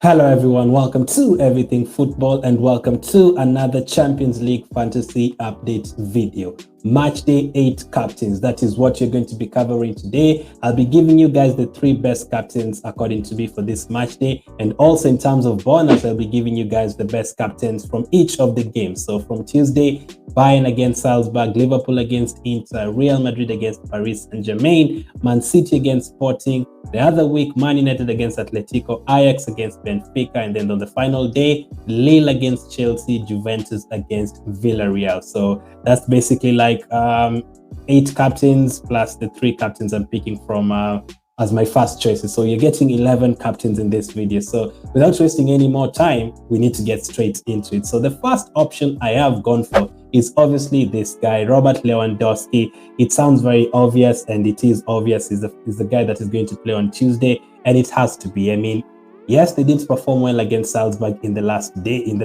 Hello everyone, welcome to Everything Football and welcome to another Champions League Fantasy Update video. Match day 8 captains, that is what you're going to be covering today. I'll be giving you guys the 3 best captains according to me for this match day, and also in terms of bonus, I'll be giving you guys the best captains from each of the games. So from Tuesday, Bayern against Salzburg, Liverpool against Inter, Real Madrid against Paris Saint-Germain, Man City against Sporting. The other week, Man United against Atletico, Ajax against Benfica, and then on the final day, Lille against Chelsea, Juventus against Villarreal. So that's basically like 8 captains plus the 3 captains I'm picking from as my first choices. So you're getting 11 captains in this video. So without wasting any more time, we need to get straight into it. So the first option I have gone for is obviously this guy, Robert Lewandowski. It sounds very obvious, and it is obvious. He's the guy that is going to play on Tuesday, and it has to be. I mean, yes, they didn't perform well against Salzburg in the last game,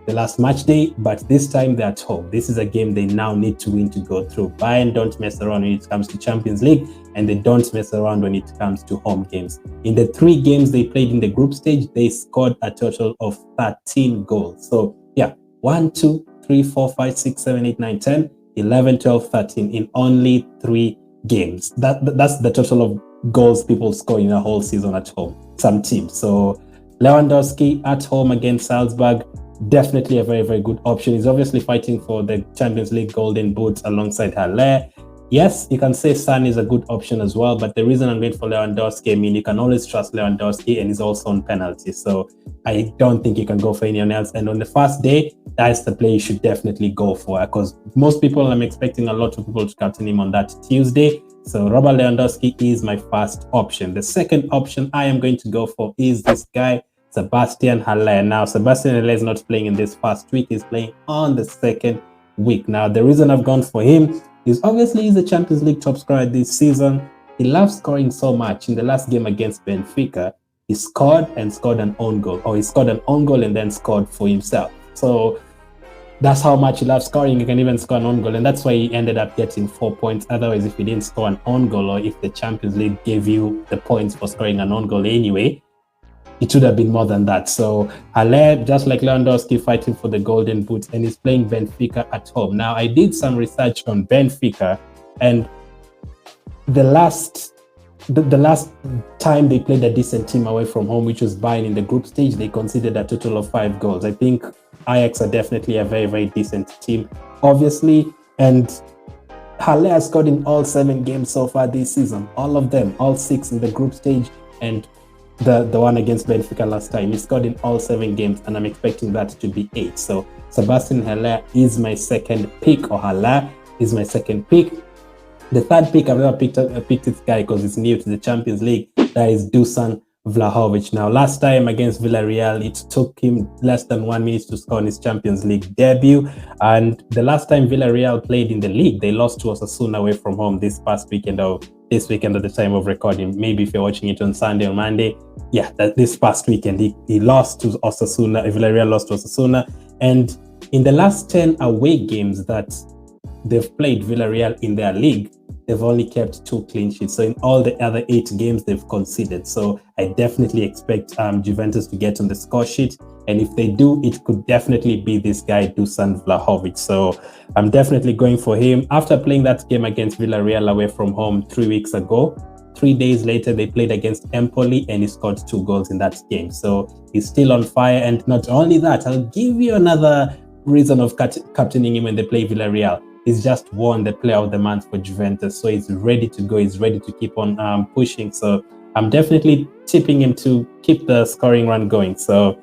the last match day, but this time they're at home. This is a game they now need to win to go through. Bayern don't mess around when it comes to Champions League, and they don't mess around when it comes to home games. In the 3 games they played in the group stage, they scored a total of 13 goals. So yeah, 1, 2, 3, 4, 5, 6, 7, 8, 9, 10, 11, 12, 13 in only 3 games. That's the total of goals people score in a whole season at home, some teams. So Lewandowski at home against Salzburg, definitely a very, very good option. He's obviously fighting for the Champions League golden boots alongside Halle. Yes, you can say Son is a good option as well, but the reason I'm going for Lewandowski, I mean, you can always trust Lewandowski, and he's also on penalty, so I don't think you can go for anyone else. And on the first day, that's the play you should definitely go for, because most people, I'm expecting a lot of people to captain him on that Tuesday. So Robert Lewandowski is my first option. The second option I am going to go for is this guy, Sebastian Halle. Now, Sebastian Halle is not playing in this first week. He's playing on the second week. Now, the reason I've gone for him is obviously he's the Champions League top scorer this season. He loves scoring so much. In the last game against Benfica, he scored and scored an own goal, or he scored an own goal and then scored for himself. So that's how much he loves scoring. He can even score an own goal, and that's why he ended up getting 4 points. Otherwise, if he didn't score an own goal, or if the Champions League gave you the points for scoring an own goal anyway, it should have been more than that. So Halle, just like Lewandowski, fighting for the golden boot, and he's playing Benfica at home. Now, I did some research on Benfica, and the last time they played a decent team away from home, which was Bayern in the group stage, they conceded a total of 5 goals. I think Ajax are definitely a very, very decent team, obviously, and Halle has scored in all 7 games so far this season, all of them, all 6 in the group stage, and the one against Benfica last time. He scored in all 7 games, and I'm expecting that to be 8. So Sebastian Halle is my second pick, or Halle is my second pick. The third pick, I've never picked this guy because it's new to the Champions League. That is Dusan Vladovic. Now, last time against Villarreal, it took him less than 1 minute to score on his Champions League debut. And the last time Villarreal played in the league, they lost to Osasuna away from home this past weekend, or this weekend at the time of recording. Maybe if you're watching it on Sunday or Monday, yeah, this past weekend, he lost to Osasuna. Villarreal lost to Osasuna. And in the last 10 away games that they've played Villarreal in their league, they've only kept 2 clean sheets. So in all the other 8 games, they've conceded. So I definitely expect Juventus to get on the score sheet. And if they do, it could definitely be this guy, Dusan Vladovic. So I'm definitely going for him. After playing that game against Villarreal away from home 3 weeks ago, 3 days later, they played against Empoli, and he scored 2 goals in that game. So he's still on fire. And not only that, I'll give you another reason of captaining him when they play Villarreal. He's just won the Player of the Month for Juventus, so he's ready to go. He's ready to keep on pushing. So I'm definitely tipping him to keep the scoring run going. So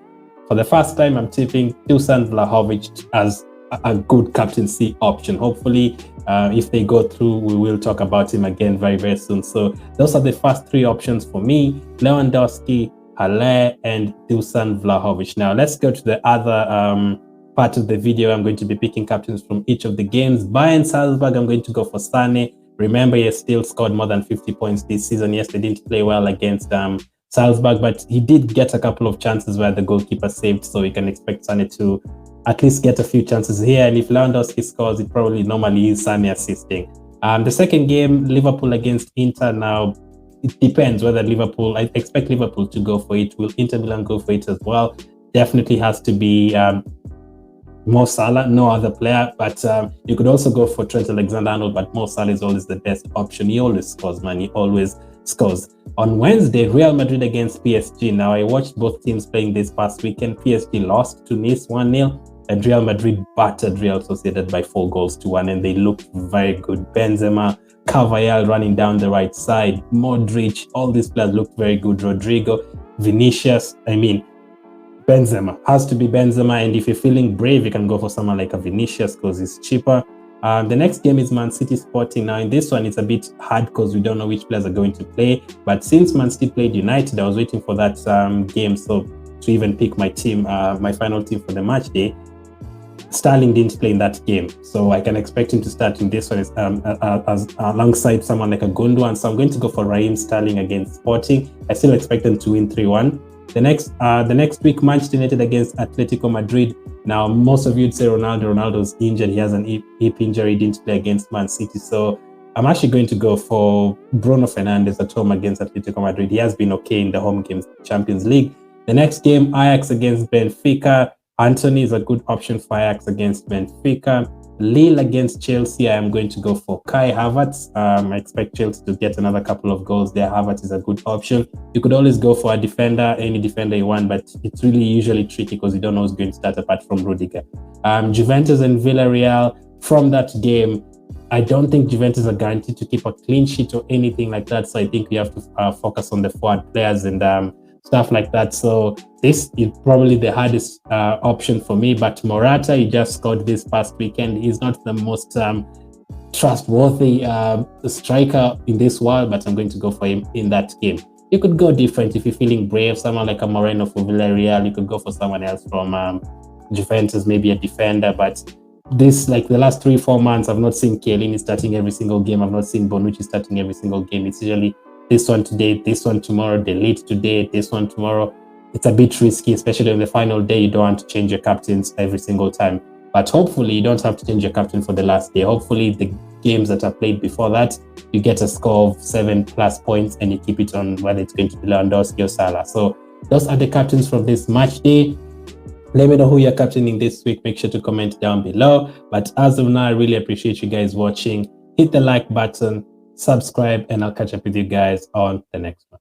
for the first time, I'm tipping Dusan Vladovic as a good captaincy option. Hopefully, if they go through, we will talk about him again very, very soon. So those are the first 3 options for me: Lewandowski, Halle, and Dusan Vladovic. Now let's go to the other part of the video. I'm going to be picking captains from each of the games. Bayern Salzburg, I'm going to go for Sané. Remember, he has still scored more than 50 points this season. Yes, they didn't play well against Salzburg, but he did get a couple of chances where the goalkeeper saved, so we can expect Sané to at least get a few chances here. And if Lewandowski scores, it probably normally is Sané assisting. The second game, Liverpool against Inter. Now, it depends whether Liverpool, I expect Liverpool to go for it. Will Inter Milan go for it as well? Definitely has to be Mo Salah, no other player, but you could also go for Trent Alexander-Arnold, but Mo Salah is always the best option. He always scores, man. He always scores. On Wednesday, Real Madrid against PSG. Now, I watched both teams playing this past weekend. PSG lost to Nice 1-0, and Real Madrid battered Real Sociedad by 4-1, and they looked very good. Benzema, Carvajal running down the right side, Modric, all these players looked very good. Rodrigo, Vinicius, Benzema has to be Benzema, and if you're feeling brave, you can go for someone like a Vinicius because he's cheaper. The next game is Man City Sporting. Now, in this one, it's a bit hard because we don't know which players are going to play. But since Man City played United, I was waiting for that game, so to even pick my team, my final team for the match day. Sterling didn't play in that game, so I can expect him to start in this one as alongside someone like a Gundogan. So I'm going to go for Raheem Sterling against Sporting. I still expect them to win 3-1. The next week, Manchester United against Atletico Madrid. Now, most of you would say Ronaldo's injured. He has an hip injury, didn't play against Man City. So I'm actually going to go for Bruno Fernandez at home against Atletico Madrid. He has been okay in the home games, Champions League. The next game, Ajax against Benfica. Anthony is a good option for Ajax against Benfica. Lille against Chelsea, I am going to go for Kai Havertz. I expect Chelsea to get another couple of goals there. Havertz is a good option. You could always go for a defender, any defender you want, but it's really usually tricky because you don't know who's going to start apart from Rudiger. Juventus and Villarreal, from that game, I don't think Juventus are guaranteed to keep a clean sheet or anything like that, so I think we have to focus on the forward players and stuff like that. So this is probably the hardest option for me, but Morata, he just scored this past weekend. He's not the most trustworthy striker in this world, but I'm going to go for him in that game. You could go different if you're feeling brave, someone like a Moreno for Villarreal. You could go for someone else from Juventus, maybe a defender, but this, like the last 3-4 months, I've not seen Chiellini starting every single game. I've not seen Bonucci starting every single game. It's usually this one today, this one tomorrow, delete today, this one tomorrow. It's a bit risky, especially on the final day. You don't want to change your captains every single time. But hopefully you don't have to change your captain for the last day. Hopefully the games that are played before that, you get a score of 7+ points and you keep it on whether it's going to be Lewandowski or Salah. So those are the captains from this match day. Let me know who you're captaining this week. Make sure to comment down below. But as of now, I really appreciate you guys watching. Hit the like button, subscribe, and I'll catch up with you guys on the next one.